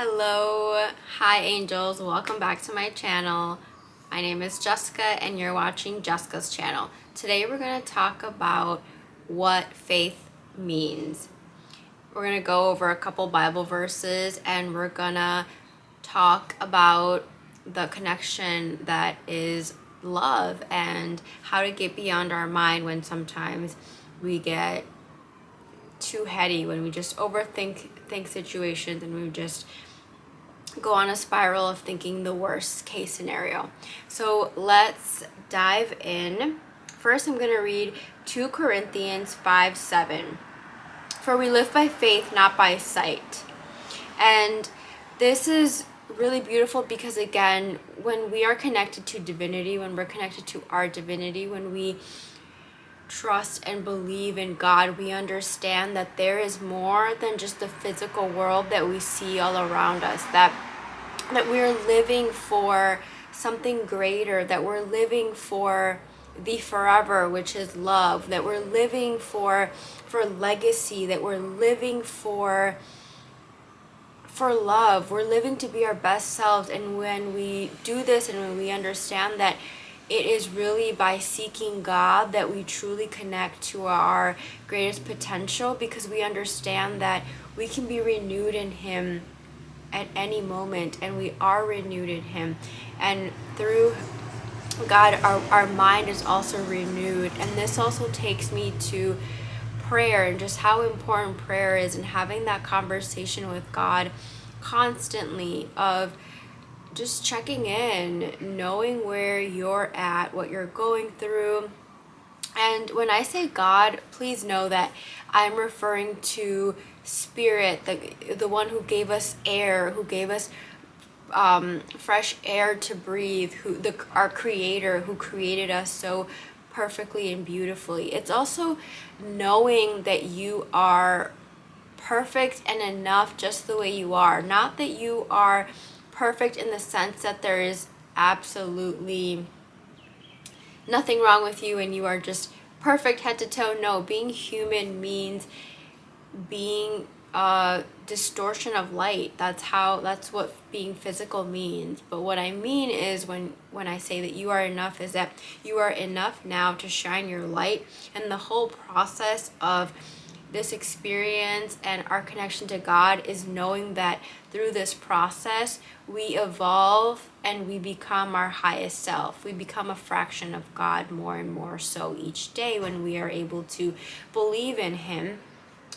Hello, hi angels, welcome back to my channel. My name is Jessica and you're watching Jessica's channel. Today we're going to talk about what faith means. We're going to go over a couple Bible verses and we're going to talk about the connection that is love and how to get beyond our mind when sometimes we get too heady, when we just overthink situations and we just go on a spiral of thinking the worst case scenario. So let's dive in. First, I'm going to read 2 Corinthians 5:7. For we live by faith, not by sight. And this is really beautiful because, again, when we are connected to divinity, when we're connected to our divinity, when we trust and believe in God, we understand that there is more than just the physical world that we see all around us, that we're living for something greater, that we're living for the forever, which is love, that we're living for legacy, that we're living for love. We're living to be our best selves. And when we do this and when we understand that it is really by seeking God that we truly connect to our greatest potential, because we understand that we can be renewed in Him at any moment, and we are renewed in Him. And through God, our mind is also renewed. And this also takes me to prayer and just how important prayer is, and having that conversation with God constantly of just checking in, knowing where you're at, what you're going through. And when I say God, please know that I'm referring to Spirit, the one who gave us air, who gave us fresh air to breathe, our Creator, who created us so perfectly and beautifully. It's also knowing that you are perfect and enough just the way you are. Not that you are perfect in the sense that there is absolutely nothing wrong with you and you are just perfect head to toe. No, being human means being a distortion of light. That's what being physical means. But what I mean is when I say that you are enough, is that you are enough now to shine your light. And the whole process of this experience and our connection to God is knowing that through this process we evolve and we become our highest self. We become a fraction of God more and more so each day when we are able to believe in Him,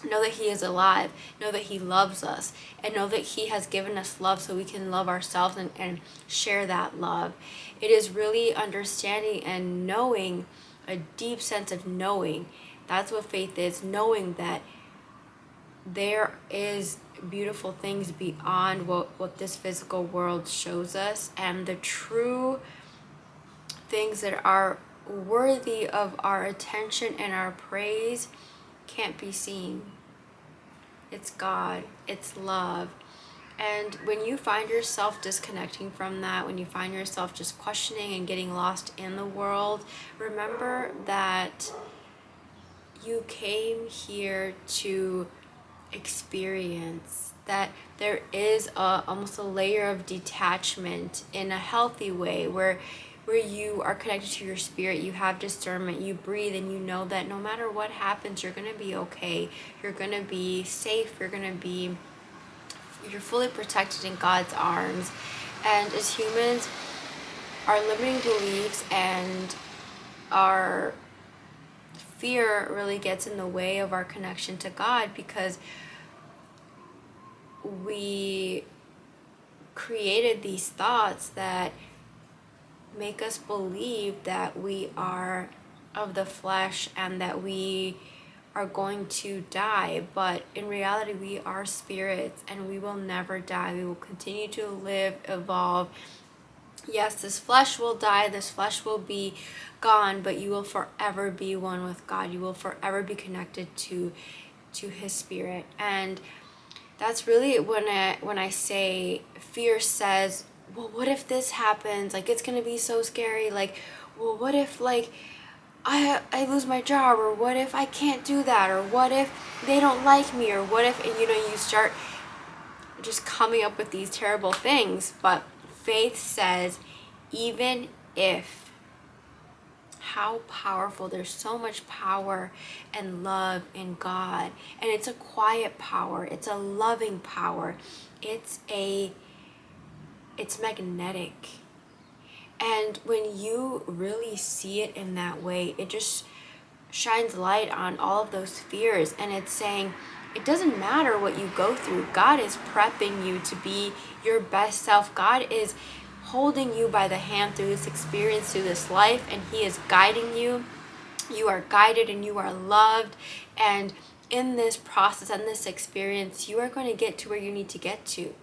know that He is alive, know that He loves us, and know that He has given us love so we can love ourselves and share that love. It is really understanding and knowing, a deep sense of knowing. That's what faith is, knowing that there is beautiful things beyond what this physical world shows us, and the true things that are worthy of our attention and our praise can't be seen. It's God, it's love. And when you find yourself disconnecting from that, when you find yourself just questioning and getting lost in the world, remember that you came here to experience, that there is almost a layer of detachment in a healthy way where you are connected to your spirit, you have discernment, you breathe, and you know that no matter what happens, you're going to be okay, you're going to be safe, you're fully protected in God's arms. And as humans, our limiting beliefs and our fear really gets in the way of our connection to God, because we created these thoughts that make us believe that we are of the flesh and that we are going to die. But in reality, we are spirits and we will never die. We will continue to live, evolve. Yes, this flesh will die, this flesh will be gone, but you will forever be one with God. You will forever be connected to His Spirit. And that's really when I say fear says, well, what if this happens? Like, it's gonna be so scary. Like, well, what if like I lose my job, or what if I can't do that, or what if they don't like me, or what if, and you start just coming up with these terrible things. But faith says, even if, how powerful. There's so much power and love in God. And it's a quiet power. It's a loving power. It's magnetic. And when you really see it in that way, it just shines light on all of those fears. And it's saying, it doesn't matter what you go through. God is prepping you to be your best self. God is holding you by the hand through this experience, through this life, and He is guiding you. You are guided and you are loved. And in this process and this experience, you are going to get to where you need to get to.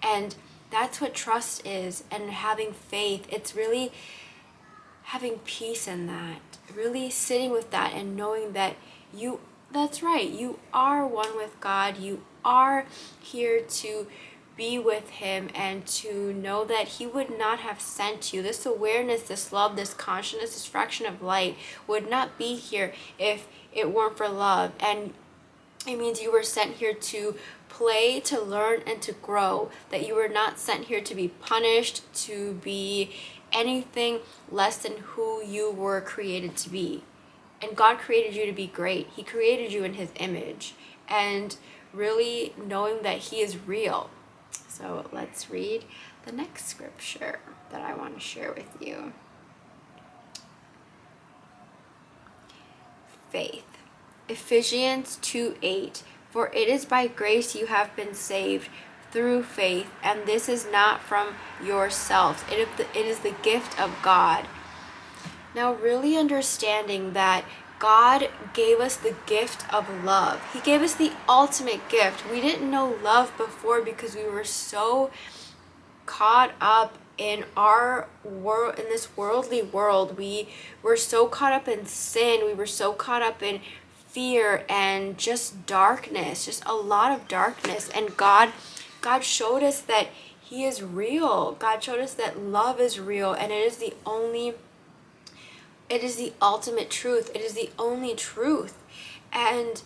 And that's what trust is, and having faith. It's really having peace in that, really sitting with that and knowing that that's right, you are one with God. You are here to be with Him and to know that He would not have sent you. This awareness, this love, this consciousness, this fraction of light would not be here if it weren't for love. And it means you were sent here to play, to learn, and to grow. That you were not sent here to be punished, to be anything less than who you were created to be. And God created you to be great. He created you in His image. And really knowing that He is real. So let's read the next scripture that I want to share with you. Faith. Ephesians 2:8. For it is by grace you have been saved through faith, and this is not from yourselves. It is the gift of God. Now, really understanding that God gave us the gift of love. He gave us the ultimate gift. We didn't know love before because we were so caught up in our world, in this worldly world. We were so caught up in sin. We were so caught up in fear and just darkness, just a lot of darkness. And God showed us that He is real. God showed us that love is real, and it is the ultimate truth. It is the only truth. And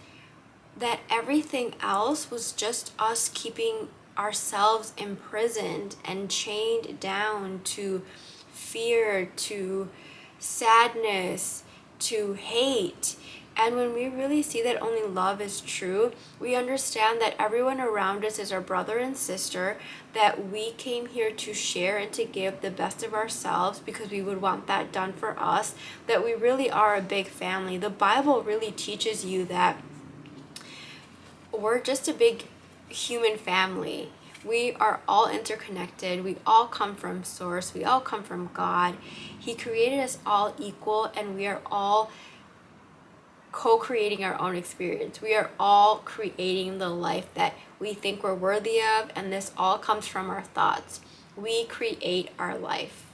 that everything else was just us keeping ourselves imprisoned and chained down to fear, to sadness, to hate. And when we really see that only love is true, we understand that everyone around us is our brother and sister, that we came here to share and to give the best of ourselves because we would want that done for us, that we really are a big family. The Bible really teaches you that we're just a big human family. We are all interconnected. We all come from Source. We all come from God. He created us all equal, and we are all co-creating our own experience. We are all creating the life that we think we're worthy of, and this all comes from our thoughts. We create our life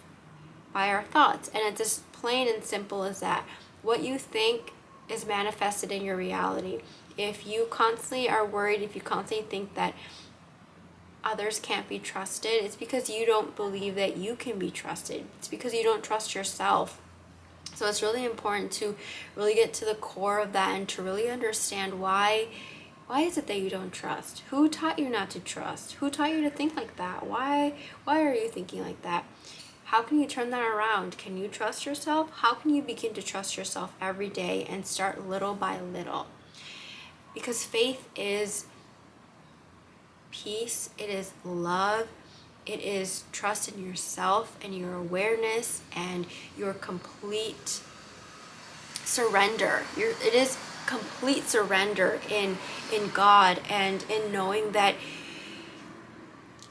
by our thoughts, and it's as plain and simple as that. What you think is manifested in your reality. If you constantly are worried, if you constantly think that others can't be trusted, it's because you don't believe that you can be trusted. It's because you don't trust yourself. So it's really important to really get to the core of that and to really understand why is it that you don't trust? Who taught you not to trust? Who taught you to think like that? Why are you thinking like that? How can you turn that around? Can you trust yourself? How can you begin to trust yourself every day and start little by little? Because faith is peace, it is love, it is trust in yourself and your awareness and your complete surrender. It is complete surrender in God, and in knowing that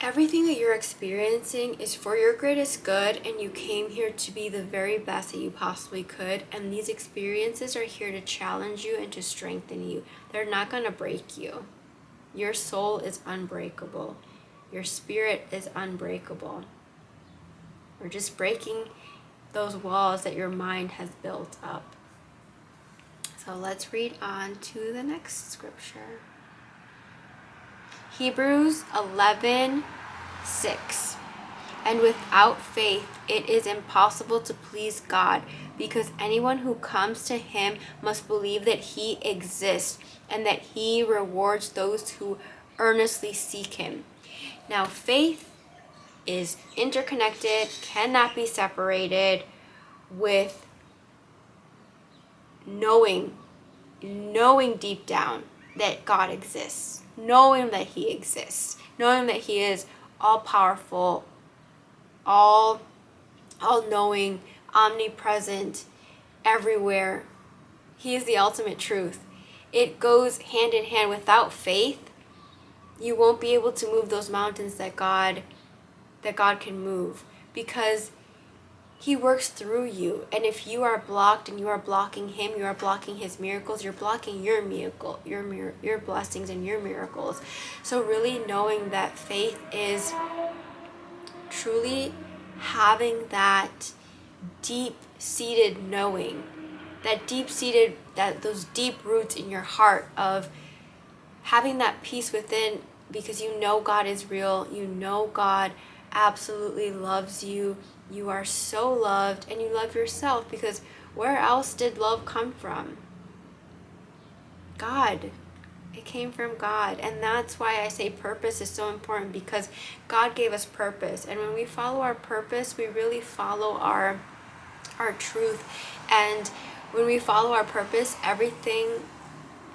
everything that you're experiencing is for your greatest good, and you came here to be the very best that you possibly could. And these experiences are here to challenge you and to strengthen you. They're not going to break you. Your soul is unbreakable. Your spirit is unbreakable. We're just breaking those walls that your mind has built up. So let's read on to the next scripture. Hebrews 11:6. And without faith it is impossible to please God, because anyone who comes to Him must believe that He exists and that He rewards those who earnestly seek Him. Now, faith is interconnected, cannot be separated with knowing deep down that God exists, knowing that He exists, knowing that He is all powerful, all knowing, omnipresent, everywhere. He is the ultimate truth. It goes hand in hand. Without faith, you won't be able to move those mountains that God can move, because He works through you. And if you are blocked and you are blocking Him, you are blocking His miracles, you're blocking your miracle, your blessings and your miracles. So really knowing that faith is truly having that deep-seated knowing, those deep roots in your heart of having that peace within, because you know God is real, you know God absolutely loves you, you are so loved, and you love yourself, because where else did love come from? God. It came from God. And that's why I say purpose is so important, because God gave us purpose. And when we follow our purpose, we really follow our truth. And when we follow our purpose, everything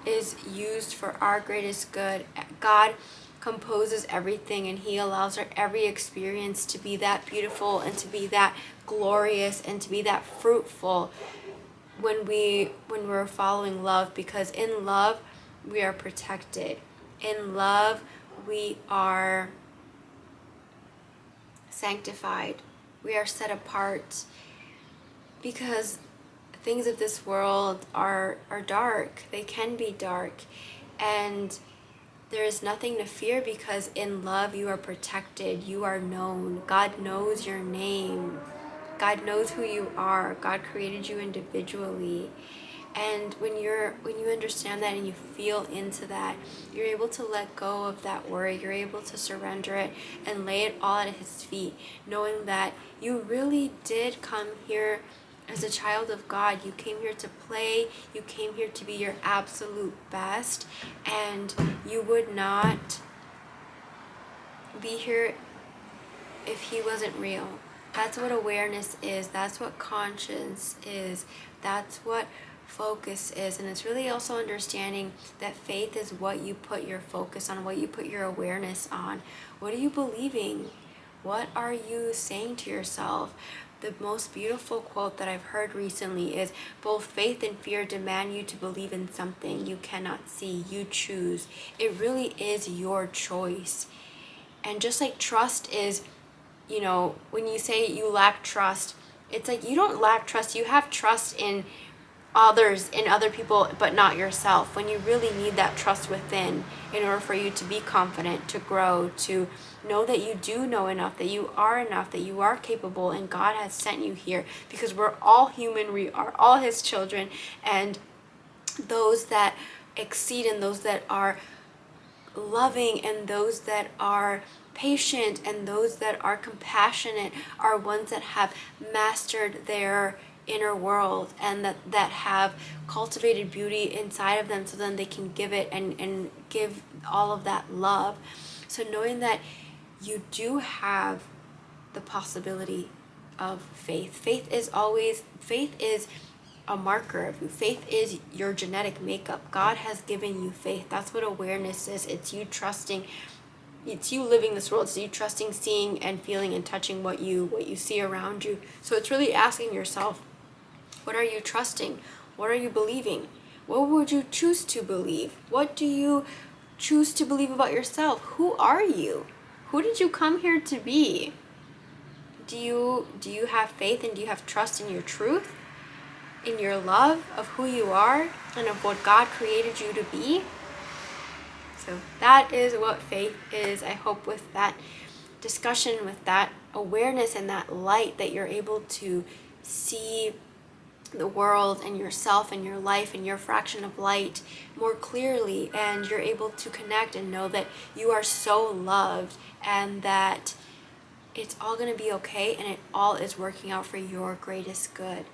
is used for our greatest good. God composes everything, and He allows our every experience to be that beautiful and to be that glorious and to be that fruitful when we're following love, because in love we are protected. In love we are sanctified. We are set apart, because things of this world are dark. They can be dark, and there is nothing to fear, because in love you are protected, you are known. God knows your name. God knows who you are. God created you individually. And when you understand that and you feel into that, you're able to let go of that worry. You're able to surrender it and lay it all at His feet, knowing that you really did come here as a child of God. You came here to play. You came here to be your absolute best, and you would not be here if He wasn't real. That's what awareness is. That's what conscience is. That's what focus is. And it's really also understanding that faith is what you put your focus on, what you put your awareness on. What are you believing? What are you saying to yourself? The most beautiful quote that I've heard recently is, both faith and fear demand you to believe in something you cannot see. You choose. It really is your choice. And just like trust is, when you say you lack trust, it's like you don't lack trust. You have trust in others, in other people, but not yourself. When you really need that trust within in order for you to be confident, to grow, to know that you do know enough, that you are capable, and God has sent you here, because we're all human, we are all His children, and those that exceed and those that are loving and those that are patient and those that are compassionate are ones that have mastered their inner world, and that have cultivated beauty inside of them, so then they can give it and give all of that love. So knowing that you do have the possibility of faith. Faith is a marker of you. Faith is your genetic makeup. God has given you faith. That's what awareness is. It's you trusting. It's you living this world. It's you trusting, seeing, and feeling and touching what you see around you. So it's really asking yourself, what are you trusting? What are you believing? What would you choose to believe? What do you choose to believe about yourself? Who are you? Who did you come here to be? Do you have faith, and do you have trust in your truth? In your love of who you are and of what God created you to be? So that is what faith is. I hope with that discussion, with that awareness and that light, that you're able to see the world and yourself and your life and your fraction of light more clearly, and you're able to connect and know that you are so loved, and that it's all going to be okay, and it all is working out for your greatest good.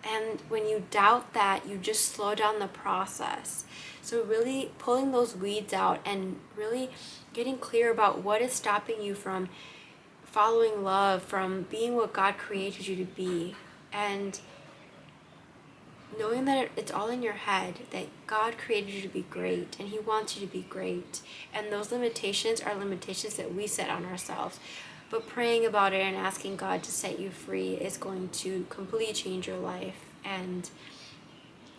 And when you doubt that, you just slow down the process. So really pulling those weeds out and really getting clear about what is stopping you from following love, from being what God created you to be. And knowing that it's all in your head, that God created you to be great and He wants you to be great. And those limitations are limitations that we set on ourselves. But praying about it and asking God to set you free is going to completely change your life. And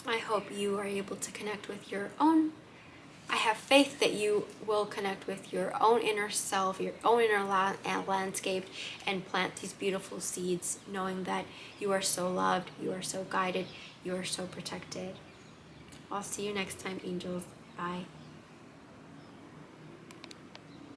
I hope you are able to connect with your own. I have faith that you will connect with your own inner self, your own inner landscape, and plant these beautiful seeds, knowing that you are so loved, you are so guided, you are so protected. I'll see you next time, angels. Bye.